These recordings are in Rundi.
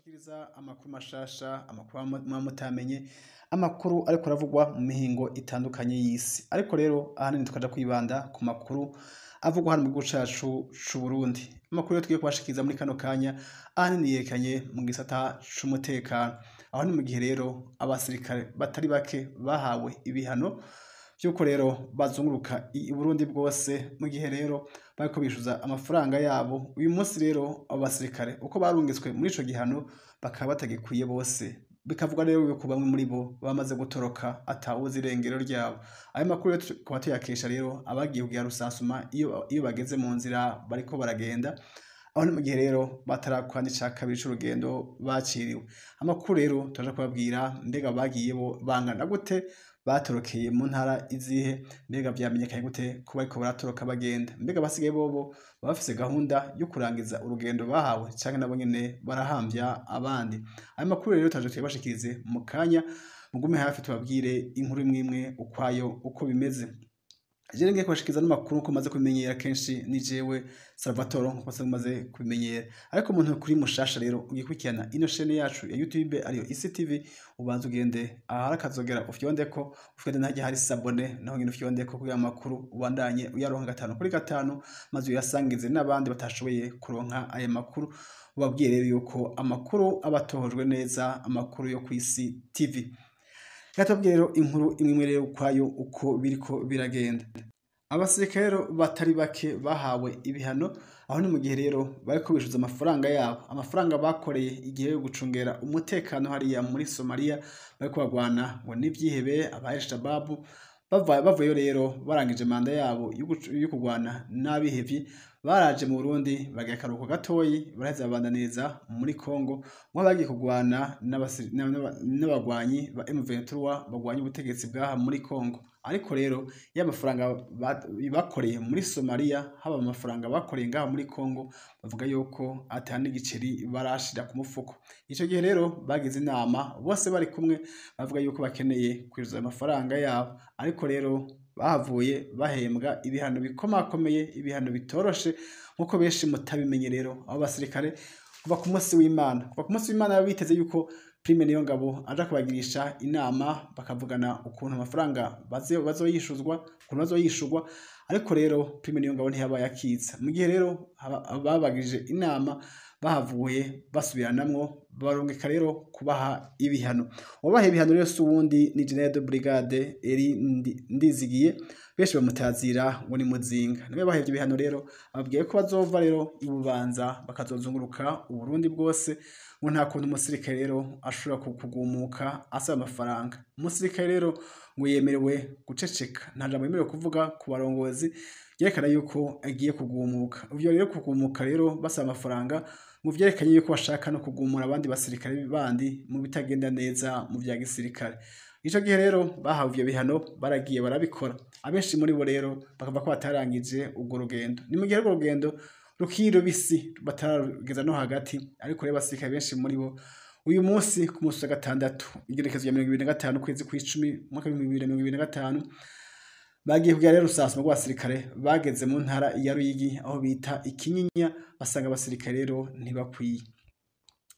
kubashikiriza amakuru mashasha, amakuru muba mutamenye, amakuru ariko aravugwa mu mihingo itandukanye y'isi. Ariko rero ahanini tukaja kwibanda ku makuru avugwa hano mu gihugu cacu c'Uburundi. Amakuru yo tugiye kubashikiriza muri kano kanya ahanini yerekanye mu gisata c'umutekano. Aho ni mu gihe rero abasirikare batari bake bahawe ibihano vyuko rero bazunguruka i Burundi bwose, mu gihe rero bariko bishuza amafaranga yabo. Uyu munsi rero abo basirikare uko barungitswe muri ico gihano bakaba batagikwiye bose, bikavuga rero yuko bamwe muri bo bamaze gutoroka atawuzi irengero ryabo. Ayo makuru tukaba tuyakesha rero abagiye kugira rusansuma iyo bageze mu nzira bariko baragenda, aho ni mu gihe rero batarakwana ica kabiri c'urugendo baciriwe. Amakuru rero turaja kubabwira mbega bagiye bo bangana gute, batorokeye mu ntara izihe, mbega vyamenyekanye gute ko bariko baratoroka bagenda, mbega basigaye bobo baba bafise gahunda yo kurangiza urugendo bahawe canke nabo nyene barahamvya abandi. Ayo makuru rero turaje tuyabashikirize mu kanya, mugume hafi tubabwire inkuru imwe imwe ukwayo uko bimeze. Jewe ngiye kubashikiriza n'amakuru uko maze kubimenyera kenshi ni jewe Salvatore nkuko maze kubimenyera. Ariko umuntu kuri mushasha rero ugikurikirana ino chaîne yacu ya YouTube ariyo Isi TV, ubanza ugende ahari akazogera ufyondeko, ufyonde ntajya hari sabone, naho ngene ufyondeko kugira amakuru ubandanye uyaronka 5 kuri 5, maze uyasangize n'abandi batashoboye kuronka aya makuru. Ubabwiye rero yuko amakuru abatohojwe neza, amakuru yo ku Isi TV. Katubwiye rero inkuru imwe rero ukwayo uko biriko biragenda. Abasirikare rero batari bake bahawe ibihano, aho ni mu gihe rero bariko bishuza amafaranga yabo, amafaranga bakoreye igihe yo gucungera umutekano hariya muri Somalia, bariko bagwana ngo n'ivyihebe aba Al-Shabaab. Bavuyeyo rero barangije manda yabo yo kugwana n'abihevyi, baraje mu Burundi bagiye akaruhuko gatoyi, baraheza babandaniriza muri Congo, ngo bagiye kugwana n'abagwanyi ba M23 bagwanya ubutegetsi bwaha muri Congo. Ariko rero y'amafaranga bakoreye muri Somalia, haba amafaranga bakoreye ngaha muri Congo, bavuga yuko atani igiceri barashira ku mufuko. Ico gihe rero bagize inama bose bari kumwe, bavuga yuko bakeneye kwiruza amafaranga yabo. Ariko rero bahavuye bahembwa ibihano bikomakomeye, ibihano bitoroshe nkuko benshi mutabimenye. Rero abo basirikare kuva ku munsi w'Imana biteze yuko Prime Niyongabo aja kubagirisha inama, bakavugana ukuntu amafaranga bazoyishuzwa, ukuntu bazoyishurwa. Ariko rero Prime Niyongabo ntiyabaye akitsa. Mu gihe rero babagirije inama bahavuye basubiranamwo, barongeka rero kubaha ibihano. Ubaha ibihano rero suwundi ni General de Brigade Eri Ndizigiye, benshi bamutazira ngo ni Muzinga. Niwe bahevye ibihano rero, ababwiye ko bazova rero ibubanza bakazozunguruka Uburundi bwose, ngo nta kuntu umusirikare rero ashobora kugumuka asaba amafaranga. Umusirikare rero ngo yemerewe guceceka, nta jambo yemerewe kuvuga ku barongozi yerekana yuko agiye kugumuka. Ivyo rero kugumuka rero basaba amafaranga mu vyerekanye yuko bashaka no kugumura abandi basirikare bandi mu bitagenda neza mu vya gisirikare. Ico gihe rero bahawe ivyo bihano baragiye barabikora. Abenshi muri bo rero bakava ko batarangije urwo rugendo. Ni mu gihe urwo rugendo rukiri rubisi batarageza no hagati. Ariko rero basirikare benshi muri bo uyu munsi ku munsi wa 6 igerekezo ya 2025 kwezi kw'icumi mwaka 2025 bagiye kugira rero rusansuma rw'abasirikare bageze mu ntara ya Ruyigi aho bita Ikinyinya, basanga abasirikare rero ntibakwiye.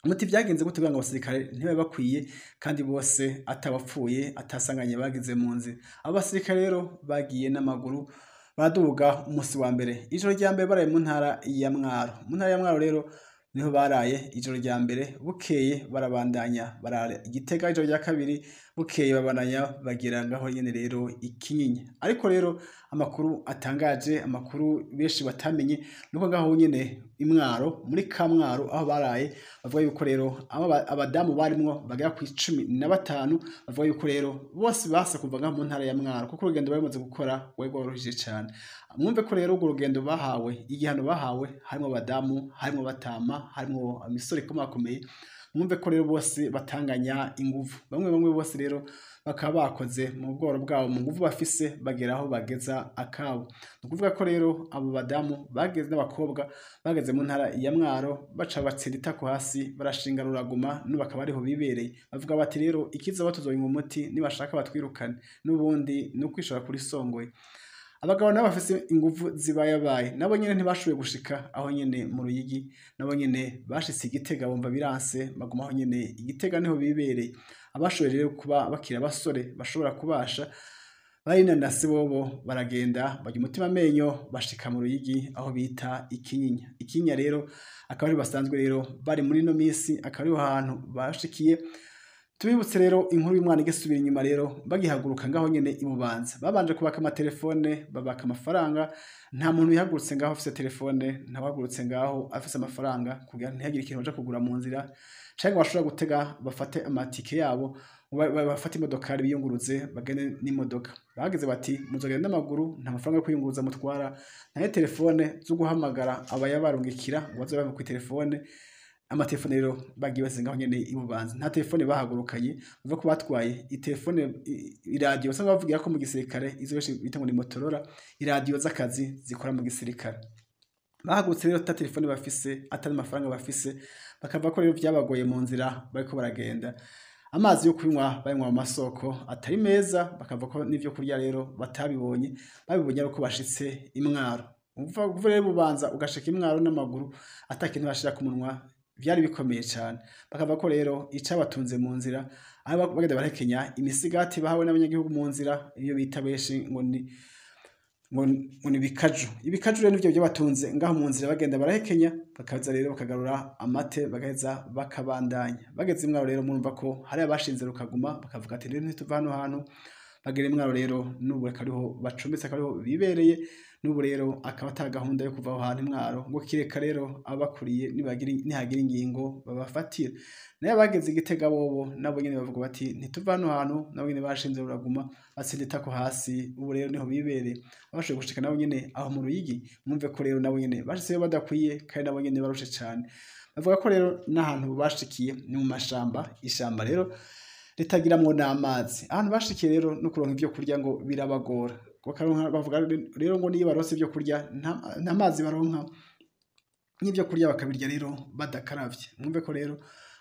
Muti vyagenze gute ngo abasirikare ntibabe bakwiye kandi bose atabapfuye atasanganye bagize mu nzira? Abo basirikare rero bagiye n'amaguru baraduga umunsi wa mbere. Ijoro rya mbere baraye mu ntara ya Mwaro. Mu ntara ya Mwaro rero niho baraye ijoro rya mbere, bukeye barabandanya barara Igitega. Ijoro rya kabiri bukeye babandanya bagira ngaho nyene rero Ikinyinya. Ariko rero amakuru atangaje, amakuru benshi batamenye, nuko ngaho nyene Imwaro muri Kamwaro aho baraye, bavuga yuko rero abadamu barimwo bagera ku 15, bavuga yuko rero bose base kuva ngaho mu ntara ya Mwaro, kuko urugendo bamaze gukora wego worohije cyane. Mwumve ko rero urwo rugendo bahawe, igihano bahawe, harimo abadamu, harimo batama, harimo imisore ikomakomeye. Mwumve ko rero bose batanganya inguvu. Bamwe bose rero bakaba bakoze mu bworo bwabo, mu nguvu bafise bagera aho bageza akabo. Nukuvuga ko rero abo badamu bageze n'abakobwa bageze mu ntara ya Mwaro, baca batsira itako hasi, barashinga ruraguma, n'ubakaba ariho bibereye. Bavuga bati rero ikiza batuzoyinga umuti nibashaka batwirukane, n'ubundi no kwishora kuri songoye. abagabo nabo bafise inguvu zibayabaye nabo nyene ntibashoboye gushika aho nyene mu Ruyigi, nabo nyene bashitse Igitega bumva biranse baguma aho nyene Igitega niho bibereye. Abashoboye rero kuba bakiri abasore bashobora kubasha barinanase bobo baragenda bajya umutima amenyo bashika mu Ruyigi aho bita Ikinyinya. Ikinyinya rero akaba ari basanzwe rero bari muri no misi, akaba ariho hantu bashikiye. Tubibutse rero inkuru y'umwana igisubira inyuma rero bagihaguruka ngaho nyene ibubanza babanje kubaka amatelefone babaka amafaranga, nta muntu yahagurutse ngaho afise telefone, nta wahagurutse ngaho afise amafaranga kugira ntihagire ikintu baja kugura mu nzira canke bashobora gutega bafate amatike yabo bafate imodokari biyunguruze bagende n'imodoka. Bageze bati muzogenda n'amaguru, nta mafaranga yo kwiyunguruza mutwara, nta telefone zo guhamagara abayabarungikira ngo baze bave kuri telefone. Amatelefone rero bagiye basengaho nyene ibubanza, nta telefone bahagurukanye bava ko batwaye itelefone iradio basanga bavugira ko mu gisirikare izo bita ngo ni Motorola, iradio z'akazi zikora mu gisirikare. Bahagurutse rero ata telefone bafise atari amafaranga bafise, bakava ko rero vyabagoye mu nzira bariko baragenda. Amazi yo kunywa bayanywa mu masoko atari meza, bakava ko n'ivyo kurya rero batabibonye, babibonye ariko bashitse Imwaro. Uva rero bubanza ugashika Imwaro n'amaguru atakintu bashira ku munwa vyari bikomeye cyane. Bakava ko rero icabatunze mu nzira aba bagenda barekenya imisigati bahawe n'abanyagihugu mu nzira, iyo bita beshi ngo ni bikaju. Ibikaju rero nivyo byabatunze ngaho mu nzira bagenda barahekenya, bakaza rero bakagarura amate bagaheza bakabandanya. Bageze Imwaro rero murumva ko hari abashinze rukaguma bakavuga ati rero ntituva hano hantu. Bagera Imwaro rero n'ubu akariho bacumbitse akariho bibereye, n'ubu rero akaba ata gahunda yo kuva aho hantu Imwaro ngo kireka rero abakuriye nihagira ingingo babafatira. Nayo bageze Igitega bobo nabo nyene bavuga bati ntituva hano hantu, nabo nyene bashinze ruraguma batsindita ko hasi. Ubu rero niho bibereye abashoboye gushika nabo nyene aho mu Ruyigi. Mwumve ko rero nabo nyene bashitse badakwiye kandi nabo nyene barushe cyane. Bavuga ko rero n'ahantu bashikiye ni mu mashamba, ishamba rero ritagiramwo n'amazi. Ahantu bashikiye rero no kuronka ivyo kurya ngo birabagora. Bavuga rero ngo niyo baronse ivyo kurya nta mazi baronka, n'ivyo kurya bakabirya rero badakaravye. Mwumve ko rero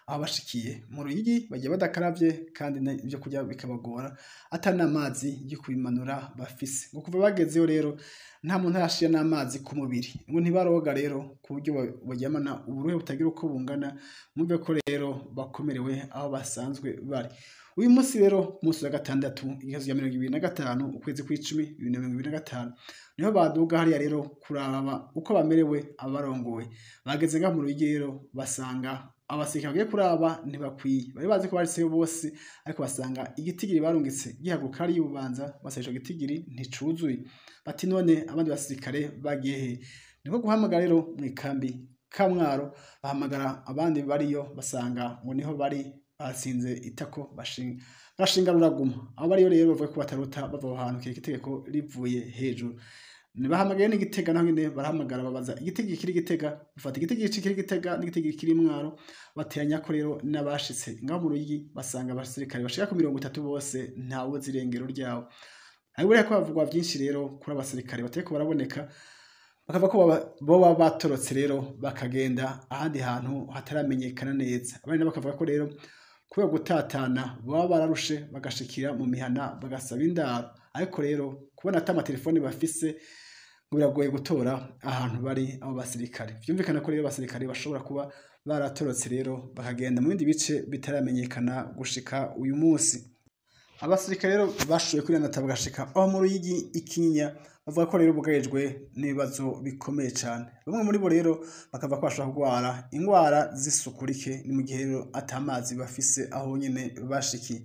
aho bashikiye mu Ruyigi bagiye badakaravye kandi ivyo kurya bikabagora atari n'amazi yo kubimanura bafise. Ngo kuva bagezeyo rero nta muntu arashira n'amazi ku mubiri, ngo ntibaroga rero ku buryo baryamana uburuhe butagira uko bungana. Mwumve ko rero bakomerewe aho basanzwe bari. Uyu munsi rero munsi wa gatandatu igihe ya 2025 ukwezi kw'icumi 2025 niho baduga hariya rero kuraba uko bamerewe abarongoye. Bageze ngaho mu Ruyigi rero basanga abasirikare bagiye kuraba ntibakwiye, bari bazi ko bariseyo bose ariko basanga igitigiri barungitse gihaguruka ari yubanza basayisho gitigiri nticuzuye. Bati none abandi basirikare bagiye he? Niko guhamagara rero mu ikambi Kamwaro, bahamagara abandi bariyo basanga ngo niho bari basinze itako bashinga ruraguma. Abo bariyo rero bavuga ko batarota bava ahantu kiri itegeko rivuye hejuru. Nibahamagaye n'Igitega naho nyene barahamagara babaza igitigi kiri Gitega, bafata igitigi kiri Gitega n'igitigi kiri Imwaro, bateranya ko rero n'abashitse ngaho mu Ruyigi basanga abasirikare bashika ku 30 bose ntawo zirengero ryabo. Ariko ko bavugwa byinshi rero kuri abasirikare bateko baraboneka, bakava ko bo batorotse rero bakagenda ahandi hantu hataramenyekana neza. Abandi bakavuga ko rero kubera gutatana baba bararushe bagashikira mu mihana bagasaba indaro, ariko rero kubona ata amatelefone bafise ngo biragoye gutora ahantu bari abo basirikare. Vyumvikana ko rero abasirikare bashobora kuba baratorotse rero bakagenda mu bindi bice bitaramenyekana gushika uyu munsi. Abasirikare rero bashoboye kwiranata bagashika aho mu Ruyigi Ikinyinya, bavuga ko rero bugarijwe n'ibibazo bikomeye cyane. Bamwe muri bo rero bakava ko bashobora kurwara ingwara z'isukurike ni mu gihe rero atamazi bafise aho nyene bashikiye.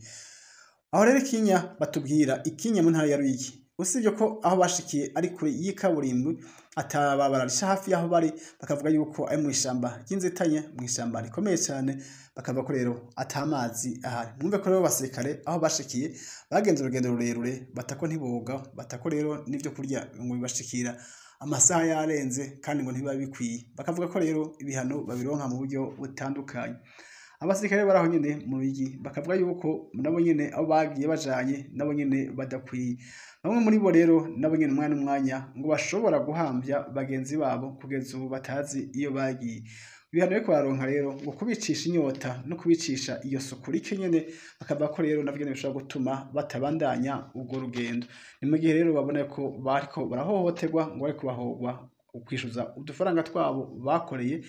Aho rero Ikinyinya batubwira Ikinyinya mu ntara ya Ruyigi, usibye ko aho bashikiye ari kure y'ikaburimbi atababarisha hafi yaho bari, bakavuga yuko ari mu ishamba ry'inzitanye, mu ishamba rikomeye cyane, bakava ko rero atamazi ahari. Mwumve ko rero basirikare aho bashikiye bagenze urugendo rurerure, batako ntiboga, batako rero n'ivyo kurya ngo bibashikira amasaha yarenze kandi ngo ntiba bikwiye. Bakavuga ko rero ibihano babironka mu buryo butandukanye. Abasirikare baraho nyene mu Ruyigi bakavuga yuko nabo nyene abo bagiye bajanye nabo nyene badakwiye. Bamwe muri bo rero nabo nyene umwanya ngo bashobora guhambya bagenzi babo kugeza ubu batazi iyo bagiye. ibihano ariko bararonka rero ngo kubicisha inyota no kubicisha iyo suku rike nyene bakava ko rero navyo bishobora gutuma batabandanya urwo rugendo. Ni mu gihe rero babona ko bariko barahohoterwa ngo bariko bahogwa ukwishuza udufaranga twabo bakoreye,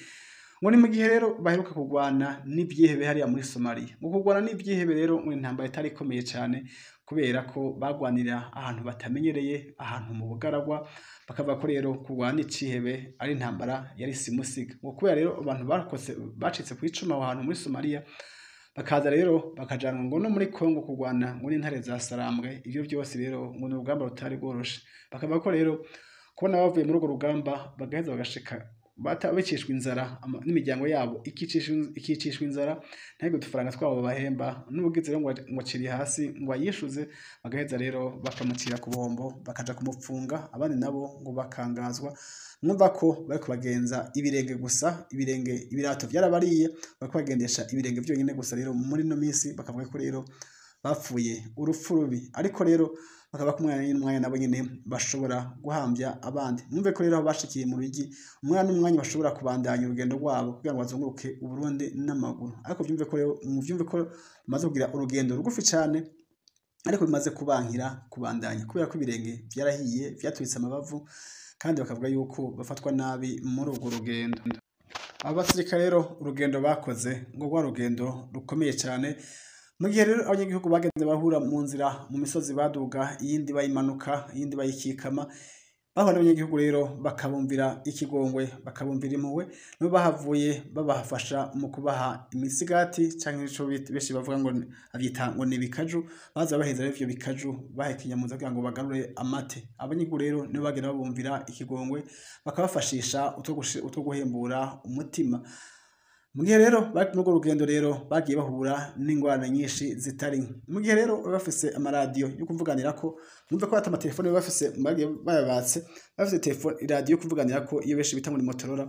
ngo ni mu gihe rero baheruka kurwana n'ivyihebe hariya muri Somalia. Mu kurwana n'ivyihebe rero ngo intambara itari ikomeye cyane kubera ko bagwanira ahantu batamenyereye, ahantu mu bugaragwa, bakava ko rero kurwana icihebe ari intambara yari simusiga. Ngo kubera rero abantu bacitse kwicuma aho hantu muri Somalia, bakaza rero bakajanwa ngo no muri Kongo kurwana ngo n'intare za Sarambwe. Ivyo byose rero ngo n'urugamba rutari rworoshe, bakava ko rero kubona bavuye muri urwo rugamba bagaheza bagashika bicishwa inzara n'imiryango yabo ikicishwa inzara, ntabwo udufaranga twabo bahemba n'ubugize rero ngo ciri hasi ngo ayishuze, bagaheza rero bakamucira ku bombo bakaja kumupfunga, abandi nabo ngo bakangazwa. Mwumva ko bariko bagenza ibirenge gusa, ibirato vyarabariye, bariko bagendesha ibirenge vyonyene gusa. Rero muri no minsi bakavuga ko rero bapfuye urupfu rubi, ariko rero bakaba kumwanya nabo nyene bashobora guhambya abandi. Mwumve ko rero aho bashikiye mu rugi umwanya bashobora kubandanya urugendo rwabo kugira ngo bazunguruke Uburundi n'amaguru. Ariko vyumve ko bamaze kugira urugendo rugufi cyane, ariko bimaze kubankira kubandanya kubera ko ibirenge vyarahiye vyaturitse amabavu, kandi bakavuga yuko bafatwa nabi muri urwo rugendo. Abasirikare rero urugendo bakoze ngo rwa rugendo rukomeye cyane, mu gihe rero abanyagihugu bageze bahura mu nzira mu misozi baduga, iyindi bayimanuka, iyindi bayikikama, bahura n'abanyagihugu rero bakabumvira ikigongwe, bakabumvira impuhwe, nibo bahavuye babafasha mu kubaha imisigati canke ico benshi bavuga ngo avyita ngo ni bikaju, baza baheza rero ivyo bikaju bahekenya muza kugira ngo bagarure amate. Abanyagihugu rero nibo bagenda babumvira ikigongwe, bakabafashisha utwo guhembura umutima. Mu gihe rero bari muri urwo rugendo rero bagiye bahura n'ingorane nyinshi zitari. Mu gihe rero bafise amaradiyo yo kuvuganira ko, mwumve ko ata amatelefone bafise bayabatse, bafise telefone iradiyo yo kuvuganira ko iyo benshi bita muri Motorola.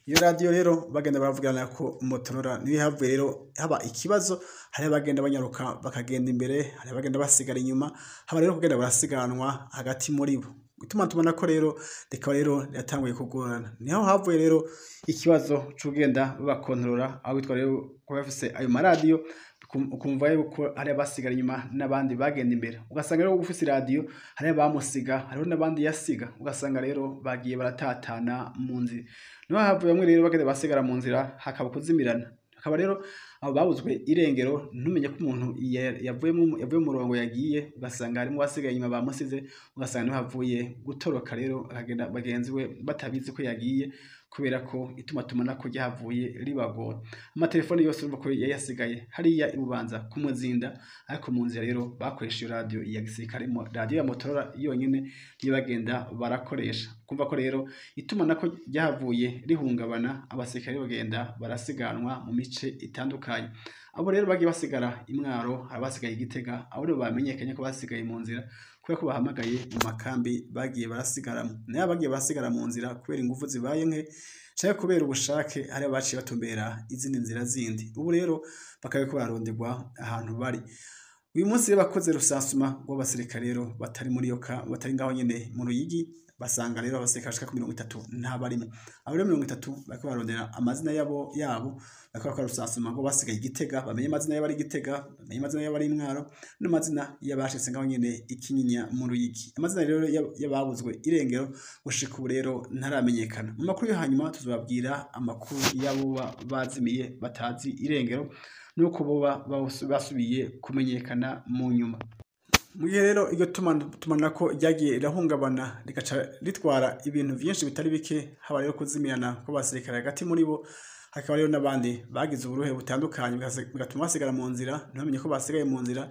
Iyo radiyo rero bagenda baravugana ko Motorola niyo havuye rero haba ikibazo, hari bagenda banyaruka bakagenda imbere, hari bagenda basigara inyuma, haba rero kugenda barasiganwa hagati muri bo. Gutuma tubona ko rero reka rero yatanguye kugorana. Niho havuye rero ikibazo c'ugenda babakontorora, aho bitwa rero ko bafise ayo maradiyo, ukumva yuko hari abasigara inyuma n'abandi bagenda imbere. Ugasanga rero ufise radio hari abamusiga, hariho n'abandi yasiga, ugasanga rero bagiye baratatana mu nzira. Niho havuye bamwe rero bagenda basigara mu nzira, hakaba kuzimirana. Hakaba rero abo babuzwe irengero, ntumenye ko umuntu yavuye mu murongo yagiye, ugasanga harimo wasigaye inyuma bamusize, ugasanga niho havuye gutoroka rero akagenda bagenzi we batabizi ko yagiye, kubera ko itumatumana ko ryahavuye ribagora. Amatelefone yose urumva ko yasigaye hariya ibubanza kumuzinda, ariko mu nzira rero bakoresha iyo radio ya gisirikare, radio ya Motorola yonyene niyo bagenda barakoresha. Kumva ko rero itumana ko ryahavuye rihungabana, abasirikare bagenda barasiganwa mu mice itandukanye. Abo rero bagiye basigara imwaro, abasigaye Igitega, abo rero bamenyekanye ko basigaye mu nzira kubera ko bahamagaye mu makambi bagiye barasigaramo. Nayo bagiye barasigara mu nzira kubera ingufu zibaye nke, cyangwa kubera ubushake, hari abaciye batumbera izindi nzira zindi. Ubu rero bakabe ko baronderwa ahantu bari. Uyu munsi rero bakoze rusansuma rw'abasirikare rero batari muri yoka, batari ngaho nyene mu Ruyigi, basanga rero abasirikare bashika ku 30 nta barimo. Abo rero 30 bariko barondera amazina yabo bariko bakora rusansuma ngo basigaye Igitega, bamenye amazina y'abari Igitega, bamenye amazina y'abari Imwaro, n'amazina y'abashitse ngaho nyene Ikinyinya mu Ruyigi. Amazina rero y'ababuzwe irengero gushika ubu rero ntaramenyekana. Mu makuru yo hanyuma tuzobabwira amakuru y'abo bazimiye batazi irengero, nuko boba basubiye kumenyekana mu nyuma. Mu gihe rero iryo tumanako ryagiye irahungabana rikaca ritwara ibintu vyinshi bitari bike, haba rero kuzimirana kw'abasirikare hagati muri bo, hakaba rero n'abandi bagize uburuhe butandukanye bigatuma basigara mu nzira, ntibamenye ko basigaye mu nzira.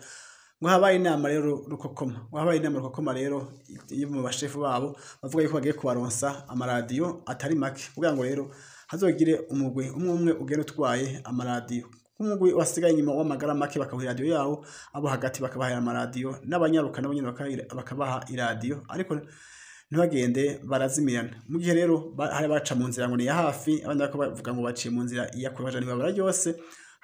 Ngo habaye inama rero rukokoma rero iyo mu bashefu babo bavuga yuko bagiye kubaronsa amaradiyo atari make, kugira ngo rero hazogire umugwi umwe ugenda utwaye amaradiyo. Umugwi wasigaye inyuma w'amagara make bakabaha iradiyo yawo, abo hagati bakabaha amaradiyo, n'abanyaruka nabo nyene bakabaha iradiyo, ariko ntibagende barazimirana. Mu gihe rero hari baca mu nzira ngo ni ya hafi, abandi bako bavuga ngo baciye mu nzira iya kure baja ntibabara ryose,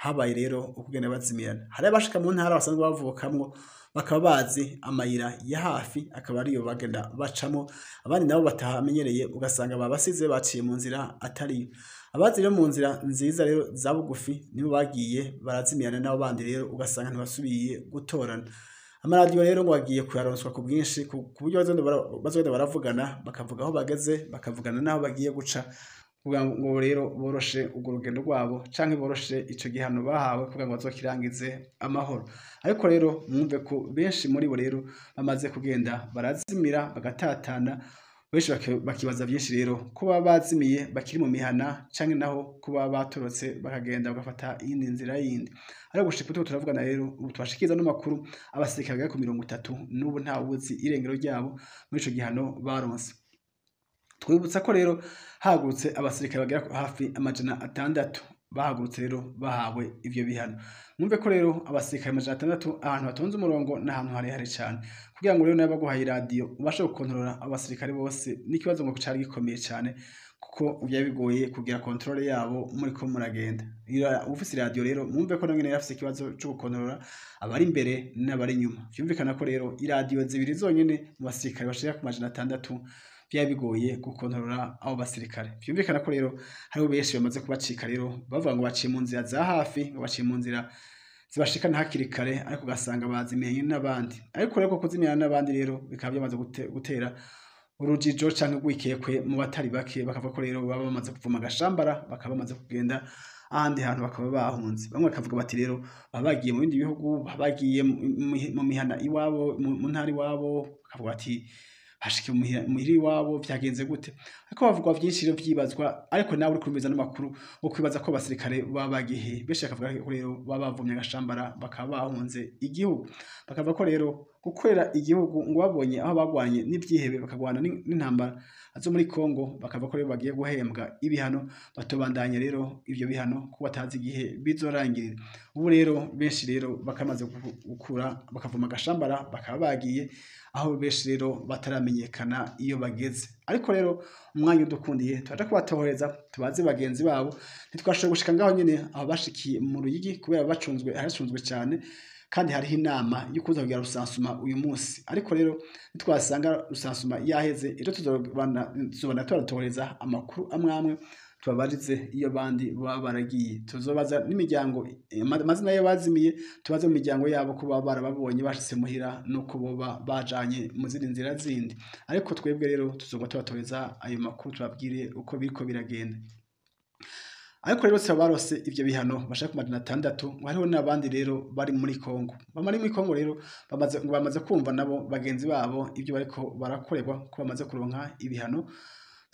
habaye rero ukugenda bazimirana. Hari abashika mu ntara basanzwe bavukamwo bakaba bazi amayira ya hafi akaba ariyo bagenda bacamo, abandi nabo batahamenyereye ugasanga babasize baciye mu nzira atariyo. Abazi rero mu nzira nziza rero za bugufi nibo bagiye barazimirana n'abo bandi rero ugasanga ntibasubiye gutorana. Amaradiyo rero ngo bagiye kuyaronswa ku bwinshi ku buryo bazogenda baravugana bakavuga aho bageze bakavugana n'aho bagiye guca kugira ngo rero boroshe urwo rugendo rwabo canke boroshe ico gihano bahawe kugira ngo bazokirangize amahoro. Ariko rero mwumve ko benshi muri bo rero bamaze kugenda barazimira bagatatana, benshi bakibaza byinshi rero kuba bazimiye bakiri mu mihana canke naho kuba batorotse bakagenda bagafata iyindi nzira yindi. Ariko gushika ubu turavugana rero ubu twashikiza n'amakuru abasirikare bagera ku 30 n'ubu nta wuzi irengero ryabo muri ico gihano baronse. Twibutsa ko rero hagurutse abasirikare bagera hafi 600 bahagurutse rero bahawe ivyo bihano. Mwumve ko rero abasirikare 600 ahantu batonze umurongo n'ahantu harehare cyane, kugira ngo rero nayo baguhaye iradiyo ubashe gukontorora abasirikare bose n'ikibazo ngo cari gikomeye cyane kuko byari bigoye kugira controle yabo muri ko muragenda. Ufise iradiyo rero mwumve ko nangene yafise ikibazo cyo gukontorora abari imbere n'abari inyuma. Vyumvikana ko rero iradiyo zibiri zonyene mu basirikare bashika ku 600 bigoye gukontorora abo basirikare. Vyumvikana ko rero hariho benshi bamaze kubacika rero bavuga ngo baciye mu nzira za hafi, ngo baciye mu nzira zibashikana hakiri kare, ariko ugasanga bazimiye n'abandi. Ariko rero kuzimira n'abandi rero bikaba byamaze gutera urujijo canke gwikekwe mu batari bake, bakavuga ko rero baba bamaze kuvuma agashambara, bakaba bamaze kugenda ahandi hantu bakaba bahunze. Bamwe bakavuga bati rero baba bagiye mu bindi bihugu, bagiye mu mihana iwabo, mu ntara iwabo, bakavuga bati hashike muhiri wabo vyagenze gute. Ariko bavugwa vyinshi rero vyibazwa, ariko nawe uri kumviza n'amakuru ukwibaza ko abasirikare baba bagihe. Benshi bakavuga ko rero baba bavumye agashambara bakaba bahunze igihugu, bakavuga ko rero gukorera igihugu ngo babonye aho bagwanye n'ivyihebe bakagwana n'intambara azo muri Kongo, bakavuga ko rero bagiye guhembwa ibihano batobandanya rero ivyo bihano ko batazi igihe bizorangirira. Ubu rero benshi rero bakamaze gukura bakavuma agashambara bakaba bagiye aho benshi rero bataramenyekana iyo bageze. Ariko rero umwanya udukundiye twaje kubatohoreza tubaze bagenzi babo, ntitwashoboye gushika ngaho nyene aho bashikiye mu Ruyigi kubera haracunzwe cyane, kandi hariho inama yo kuza kugira rusansuma uyu munsi. Ariko rero nitwasanga rusansuma yaheze ejo tuzobana turatohoreza amakuru amwamwe tubabarize iyo bandi baba baragiye. Tuzobaza n'imiryango amazina y'abazimiye, tubaze mu miryango yabo ko baba barababonye bashitse muhira nuko boba bajanye mu zindi nzira zindi. Ariko twebwe rero tuzoba tubatoreza ayo makuru tubabwire uko biriko biragenda. Ariko rero se barose ivyo bihano bashaka ku 600, hariho n'abandi rero bari muri Kongo. Bamari muri Kongo rero bamaze kumva nabo bagenzi babo ivyo bariko barakorerwa ko bamaze kuronka ibihano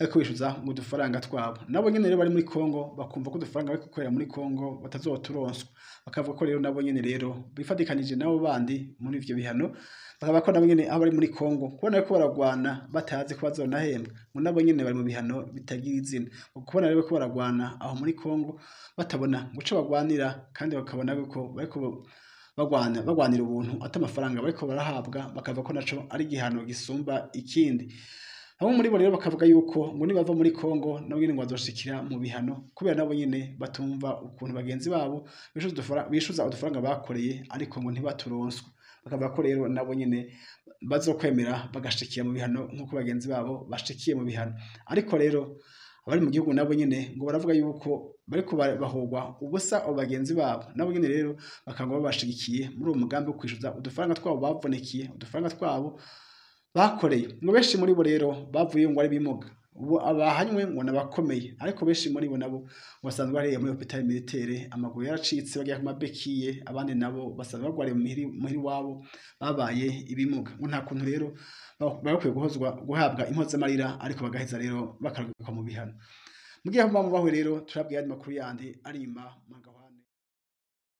ariko bishuza mu dufaranga twabo. Nabo nyene rero bari muri Kongo bakumva ko dufaranga bari gukorera muri Kongo batazoturonswa, bakavuga ko rero nabo nyene rero bifatikanije nabo bandi muri ivyo bihano, bakavuga ko nabo nyene aho bari muri Kongo kubona ko baragwana batazi ko bazonahembwa, ngo nabo nyene bari mu bihano bitagira izina. Kubona rero ko baragwana aho muri Kongo batabona guca bagwanira, kandi bakabona ko bariko bagwanira ubuntu atamafaranga bariko barahabwa, bakavuga ko naco ari gihano gisumba ikindi. Abo muri bo rero bakavuga yuko ngo nibava muri Kongo nabo nyene ngo bazoshikira mu bihano, kubera nabo nyene batumva ukuntu bagenzi babo bishuza udufaranga bakoreye ariko ngo ntibaturonswa. Bakavuga ko rero nabo nyene bazokwemera bagashikira mu bihano nk'uko bagenzi babo bashikiye mu bihano. Ariko rero abari mu gihugu nabo nyene ngo baravuga yuko bariko bahogwa ubusa abo bagenzi babo, nabo nyene rero bakanga babashigikiye muri uwo mugambi wo kwishuza udufaranga twabo bavunikiye, udufaranga twabo bakoreye. Ngo benshi muri bo rero bavuye ngo ari bimuga, ubu abahanywe ngo nabakomeye, ariko benshi muri bo nabo basanzwe bari muri hôpital militaire, amaguru yaracitse bagiye ku mabekiye, abandi nabo basanzwe bagwariye muhiri wabo babaye ibimuga. Ngo nta kuntu rero bakwiye guhabwa impozamarira ariko bagaheza rero bakaruka mu bihano. Mugiye aho bamubaho rero turabwiye andi makuru yandi arima magaho.